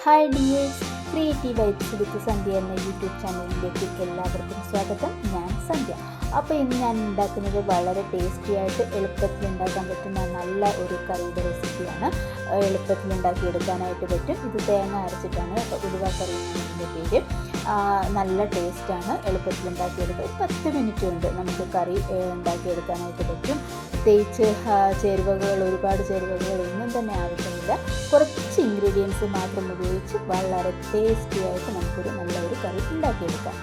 Hi dears, creative vibes with Sandhya എന്ന YouTube ചാനലിലേക്ക് എല്ലാവർക്കും സ്വാഗതം. ഞാൻ സന്ധ്യ. അപ്പോൾ ഇന്ന് ഞാൻ ഉണ്ടാക്കുന്നത് വളരെ ടേസ്റ്റി ആയിട്ട് എളുപ്പത്തിൽ ഉണ്ടാക്കാൻ പറ്റുന്ന നല്ല ഒരു കറിയുടെ റെസിപ്പിയാണ്. എളുപ്പത്തിൽ ഉണ്ടാക്കിയെടുക്കാനായിട്ട് പറ്റും. ഇത് തേങ്ങ അരച്ചിട്ടാണ് ഉലുവ കറി എന്നതിൻ്റെ പേര്. നല്ല ടേസ്റ്റാണ്. എളുപ്പത്തിൽ ഉണ്ടാക്കിയെടുക്കുക. 10 മിനിറ്റ് കൊണ്ട് നമുക്ക് കറി ഉണ്ടാക്കിയെടുക്കാനായിട്ട് പറ്റും. പ്രത്യേകിച്ച് ഒരുപാട് ചേരുവകൾ ഒന്നും തന്നെ ആവശ്യമില്ല. കുറച്ച് ഇൻഗ്രീഡിയൻസ് മാത്രം ഉപയോഗിച്ച് വളരെ ടേസ്റ്റി ആയിട്ട് നമുക്കൊരു നല്ലൊരു കറി ഉണ്ടാക്കിയെടുക്കാം.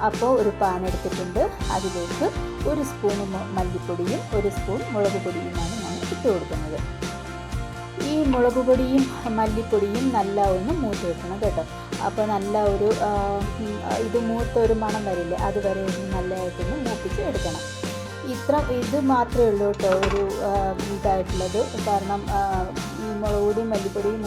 അപ്പോൾ ഒരു പാൻ എടുത്തിട്ടുണ്ട്. അതിലേക്ക് 1 സ്പൂൺ മല്ലിപ്പൊടിയും 1 സ്പൂൺ മുളക് പൊടിയുമാണ് ഞാൻ ഇട്ട് കൊടുക്കുന്നത്. ഈ മുളക് പൊടിയും മല്ലിപ്പൊടിയും നല്ല ഒന്ന് മൂത്ത് വെക്കണം കേട്ടോ. അപ്പോൾ നല്ല ഒരു ഇത് മൂത്തൊരു മണം വരില്ലേ, അതുവരെ നല്ലതായിട്ടൊന്ന് മൂപ്പിച്ച് എടുക്കണം. ഇത് മാത്രമേ ഉള്ളൂ കേട്ടോ ഒരു ഇതായിട്ടുള്ളത്. കാരണം ഈ മുളക് പൊടിയും മല്ലിപ്പൊടിയും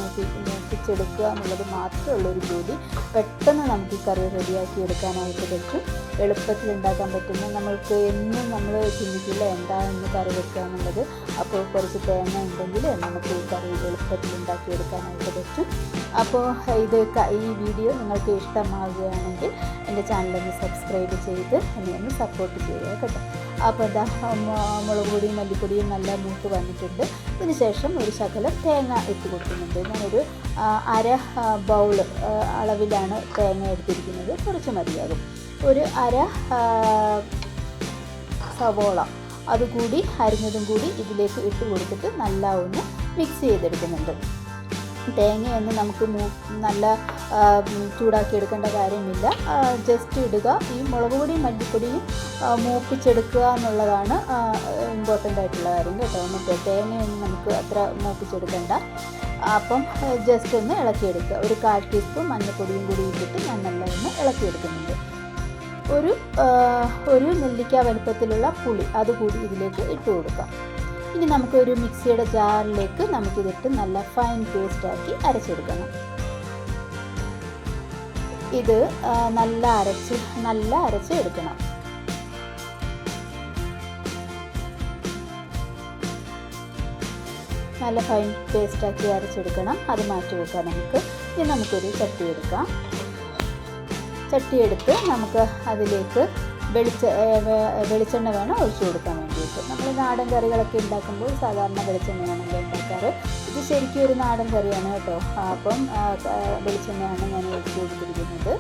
മൂപ്പിച്ചെടുക്കുക എന്നുള്ളത് മാത്രമേ ഉള്ളൊരു ജോലി. പെട്ടെന്ന് നമുക്ക് ഈ കറി റെഡിയാക്കി എടുക്കാനായിട്ട് പറ്റും. എളുപ്പത്തിൽ ഉണ്ടാക്കാൻ പറ്റുന്ന, നമ്മൾക്ക് എന്നും നമ്മൾ ചിന്തിക്കില്ല എന്താണെന്ന് കറി വെക്കുക എന്നുള്ളത്. അപ്പോൾ കുറച്ച് തേങ്ങ ഉണ്ടെങ്കിൽ നമുക്ക് ഈ കറി എളുപ്പത്തിൽ ഉണ്ടാക്കിയെടുക്കാനായിട്ട് പറ്റും. അപ്പോൾ ഈ വീഡിയോ നിങ്ങൾക്ക് ഇഷ്ടമാവുകയാണെങ്കിൽ എൻ്റെ ചാനലൊന്ന് സബ്സ്ക്രൈബ് ചെയ്ത് എന്നെ ഒന്ന് സപ്പോർട്ട് ചെയ്യുക കേട്ടോ. അപ്പോൾ മുളക് പൊടിയും മല്ലിപ്പൊടിയും നല്ല മൂത്ത് വന്നിട്ടുണ്ട്. ഇതിന് ശേഷം ഒരു ശകലം തേങ്ങ ഇട്ട് കൊടുക്കുന്നുണ്ട്. ഞാനൊരു അര ബൗൾ അളവിലാണ് തേങ്ങ എടുത്തിരിക്കുന്നത്. കുറച്ച് മതിയാകും. ഒരു അര സവോള അതുകൂടി അരിഞ്ഞതും കൂടി ഇതിലേക്ക് ഇട്ട് കൊടുത്തിട്ട് നല്ല ഒന്ന് മിക്സ് ചെയ്തെടുക്കുന്നുണ്ട്. തേങ്ങയൊന്നും നമുക്ക് നല്ല ചൂടാക്കി എടുക്കേണ്ട കാര്യമില്ല. ജസ്റ്റ് ഇടുക. ഈ മുളക് പൊടിയും മല്ലിപ്പൊടിയും മൂപ്പിച്ചെടുക്കുക എന്നുള്ളതാണ് ഇമ്പോർട്ടൻ്റ് ആയിട്ടുള്ള കാര്യം കേട്ടോ. എന്നിട്ട് തേങ്ങയൊന്നും നമുക്ക് അത്ര മൂപ്പിച്ചെടുക്കണ്ട. അപ്പം ജസ്റ്റ് ഒന്ന് ഇളക്കിയെടുക്കുക. ഒരു 1/4 ടീസ്പൂൺ മഞ്ഞൾപ്പൊടിയും കൂടി ഇട്ടിട്ട് ഞാൻ നല്ല ഒന്ന് ഇളക്കിയെടുക്കുന്നുണ്ട്. ഒരു നെല്ലിക്ക വലുപ്പത്തിലുള്ള പുളി അതുകൂടി ഇതിലേക്ക് ഇട്ട് കൊടുക്കാം. ഇനി നമുക്കൊരു മിക്സിയുടെ ജാറിലേക്ക് നമുക്കിതിട്ട് നല്ല ഫൈൻ പേസ്റ്റാക്കി അരച്ചെടുക്കണം. ഇത് നല്ല അരച്ച് എടുക്കണം. നല്ല ഫൈൻ പേസ്റ്റാക്കി അരച്ചെടുക്കണം. അത് മാറ്റി വെക്കാം നമുക്ക്. ഇനി നമുക്കൊരു ചട്ടി എടുക്കാം. ചട്ടി എടുത്ത് നമുക്ക് അതിലേക്ക് വെളിച്ചെണ്ണ വേണം ഒഴിച്ചു കൊടുക്കാൻ വേണ്ടിയിട്ട്. നമ്മൾ നാടൻ കറികളൊക്കെ ഉണ്ടാക്കുമ്പോൾ സാധാരണ വെളിച്ചെണ്ണയാണല്ലോ ഉണ്ടാക്കാറ്. ഇത് ശരിക്കും ഒരു നാടൻ കറിയാണ് കേട്ടോ. അപ്പം വെളിച്ചെണ്ണയാണ് ഞാൻ ഒഴിച്ചു കൊടുത്തിരിക്കുന്നത്.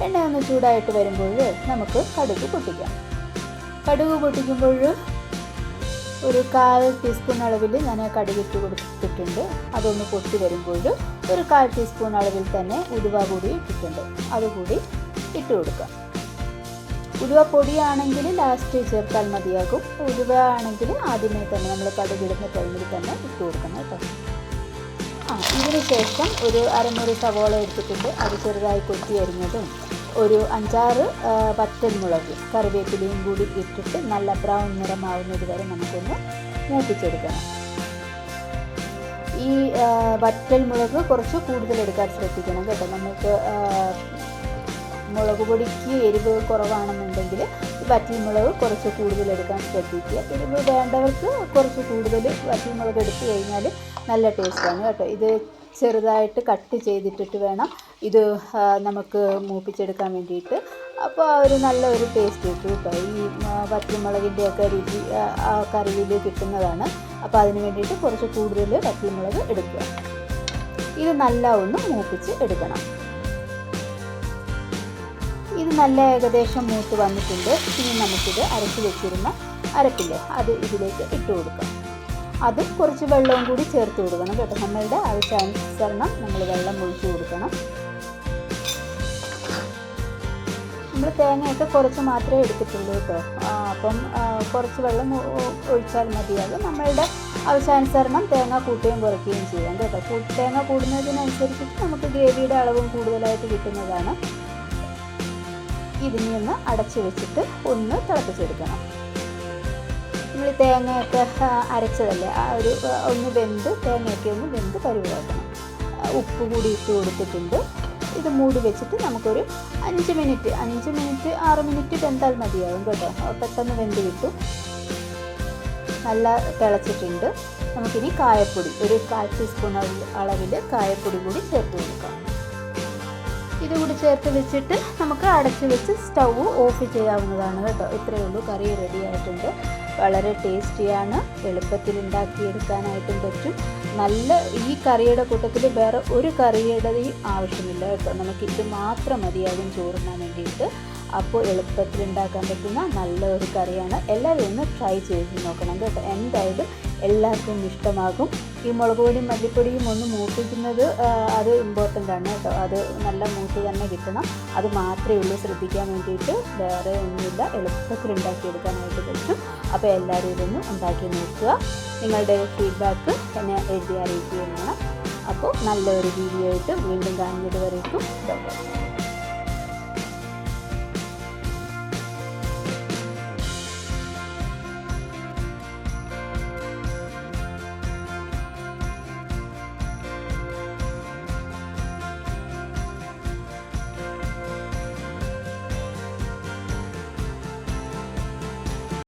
എണ്ണ ഒന്ന് ചൂടായിട്ട് വരുമ്പോൾ നമുക്ക് കടുക് പൊട്ടിക്കാം. കടുക് പൊട്ടിക്കുമ്പോൾ ഒരു 1/4 ടീസ്പൂൺ അളവിൽ ഞാൻ കടുകിട്ട് കൊടുത്തിട്ടുണ്ട്. അതൊന്ന് പൊട്ടി വരുമ്പോൾ ഒരു 1/4 ടീസ്പൂൺ അളവിൽ തന്നെ ഉലുവ കൂടി ഇട്ടിട്ടുണ്ട്. അതുകൂടി ഇട്ട് കൊടുക്കാം. ഉലുവ പൊടിയാണെങ്കിൽ ലാസ്റ്റ് ചേർത്താൽ മതിയാകും. ഉലുവ ആണെങ്കിൽ ആദ്യമേ തന്നെ നമ്മൾ കടുകിടുന്ന ടൈമിൽ തന്നെ ഇട്ട് കൊടുക്കണം കേട്ടോ. ഇതിന് ശേഷം ഒരു അരമുറി സവോള എടുത്തിട്ടുണ്ട്. അത് ചെറുതായി കൊത്തി അരിഞ്ഞതും ഒരു 5-6 വറ്റൽമുളക് കറിവേപ്പിലയും കൂടി ഇട്ടിട്ട് നല്ല ബ്രൗൺ നിറമാവുന്നത് വരെ നമുക്കൊന്ന് മൂപ്പിച്ചെടുക്കണം. ഈ വറ്റൽമുളക് കുറച്ച് കൂടുതൽ എടുക്കാൻ ശ്രദ്ധിക്കണം കേട്ടോ. നമുക്ക് മുളക് പൊടിക്ക് എരിവ് കുറവാണെന്നുണ്ടെങ്കിൽ വറ്റൽമുളക് കുറച്ച് കൂടുതൽ എടുക്കാൻ ശ്രദ്ധിക്കുക. എരിവ് വേണ്ടവർക്ക് കുറച്ച് കൂടുതൽ വറ്റൽമുളക് എടുത്തു കഴിഞ്ഞാൽ നല്ല ടേസ്റ്റാണ് കേട്ടോ. ഇത് ചെറുതായിട്ട് കട്ട് ചെയ്തിട്ടിട്ട് വേണം ഇത് നമുക്ക് മൂപ്പിച്ചെടുക്കാൻ വേണ്ടിയിട്ട്. അപ്പോൾ ഒരു നല്ലൊരു ടേസ്റ്റ് കിട്ടും കേട്ടോ. ഈ വറ്റൽമുളകിൻ്റെയൊക്കെ രുചി ആ കറിയിൽ കിട്ടുന്നതാണ്. അപ്പോൾ അതിന് വേണ്ടിയിട്ട് കുറച്ച് കൂടുതൽ വറ്റൽമുളക് എടുക്കുക. ഇത് നല്ല ഒന്ന് മൂപ്പിച്ച് എടുക്കണം. ഇത് നല്ല ഏകദേശം മൂത്ത് വന്നിട്ടുണ്ട്. ഇനി നമുക്കിത് അരച്ച് വെച്ചിരുന്ന അരപ്പില്ലേ അത് ഇതിലേക്ക് ഇട്ട് കൊടുക്കാം. അതും കുറച്ച് വെള്ളവും കൂടി ചേർത്ത് കൊടുക്കണം കേട്ടോ. നമ്മളുടെ ആവശ്യാനുസരണം നമ്മൾ വെള്ളം ഒഴിച്ച് കൊടുക്കണം. നമ്മൾ തേങ്ങയൊക്കെ കുറച്ച് മാത്രമേ എടുത്തിട്ടുള്ളൂ കേട്ടോ. അപ്പം കുറച്ച് വെള്ളം ഒഴിച്ചാൽ മതിയാകും. നമ്മളുടെ ആവശ്യാനുസരണം തേങ്ങ കൂട്ടുകയും കുറയ്ക്കുകയും ചെയ്യാം കേട്ടോ. തേങ്ങ കൂടുന്നതിനനുസരിച്ചിട്ട് നമുക്ക് ഗ്രേവിയുടെ അളവും കൂടുതലായിട്ട് കിട്ടുന്നതാണ്. ഇതിനെ ഒന്ന് അടച്ചു വെച്ചിട്ട് ഒന്ന് തിളപ്പിച്ചെടുക്കണം. നമ്മൾ തേങ്ങയൊക്കെ അരച്ചതല്ലേ, ഒന്ന് തേങ്ങയൊക്കെ ഒന്ന് വെന്ത് പരുവാക്കണം. ഉപ്പ് കൂടി ഇട്ട് കൊടുത്തിട്ടുണ്ട്. ഇത് മൂടി വെച്ചിട്ട് നമുക്കൊരു 5 മിനിറ്റ് 6 മിനിറ്റ് വെന്താൽ മതിയാകും കേട്ടോ. പെട്ടെന്ന് വെന്ത് കിട്ടും. നല്ല തിളച്ചിട്ടുണ്ട്. നമുക്കിനി കായപ്പൊടി ഒരു 1/4 ടീസ്പൂൺ അളവിൽ കായപ്പൊടി കൂടി ചേർത്ത് കൊടുക്കാം. ഇതുകൂടി ചേർത്ത് വെച്ചിട്ട് നമുക്ക് അടച്ച് വെച്ച് സ്റ്റൗ ഓഫ് ചെയ്യാവുന്നതാണ് കേട്ടോ. ഇത്രയേ ഉള്ളൂ, കറി റെഡി ആയിട്ടുണ്ട്. വളരെ ടേസ്റ്റിയാണ്, എളുപ്പത്തിൽ ഉണ്ടാക്കിയെടുക്കാനായിട്ടും പറ്റും. നല്ല ഈ കറിയുടെ കൂട്ടത്തിൽ വേറെ ഒരു കറിയുടെയും ആവശ്യമില്ല കേട്ടോ. നമുക്കിത് മാത്രം മതിയാകും ചോറിനാൻ വേണ്ടിയിട്ട്. അപ്പോൾ എളുപ്പത്തിൽ ഉണ്ടാക്കാൻ പറ്റുന്ന നല്ല ഒരു കറിയാണ്. എല്ലാവരും ഒന്ന് ട്രൈ ചെയ്ത് നോക്കണം കേട്ടോ. എന്തായാലും എല്ലാവർക്കും ഇഷ്ടമാകും. ഈ മുളക് പൊടിയും മല്ലിപ്പൊടിയും ഒന്ന് മൂപ്പിക്കുന്നത് അത് ഇമ്പോർട്ടൻ്റ് ആണ് കേട്ടോ. അത് നല്ല മൂത്ത് തന്നെ കിട്ടണം. അത് മാത്രമേ ഉള്ളൂ ശ്രദ്ധിക്കാൻ വേണ്ടിയിട്ട്, വേറെ ഒന്നുമില്ല. എളുപ്പത്തിൽ ഉണ്ടാക്കിയെടുക്കാനായിട്ട് പറ്റും. അപ്പോൾ എല്ലാവരും ഇതൊന്ന് ഉണ്ടാക്കി നോക്കുക. നിങ്ങളുടെ ഫീഡ്ബാക്ക് എന്നെ എഴുതി അറിയിക്കുകയും വേണം. അപ്പോൾ നല്ലൊരു വീഡിയോ ആയിട്ട് വീണ്ടും കാണുന്നത് വരേക്കും ബൈ.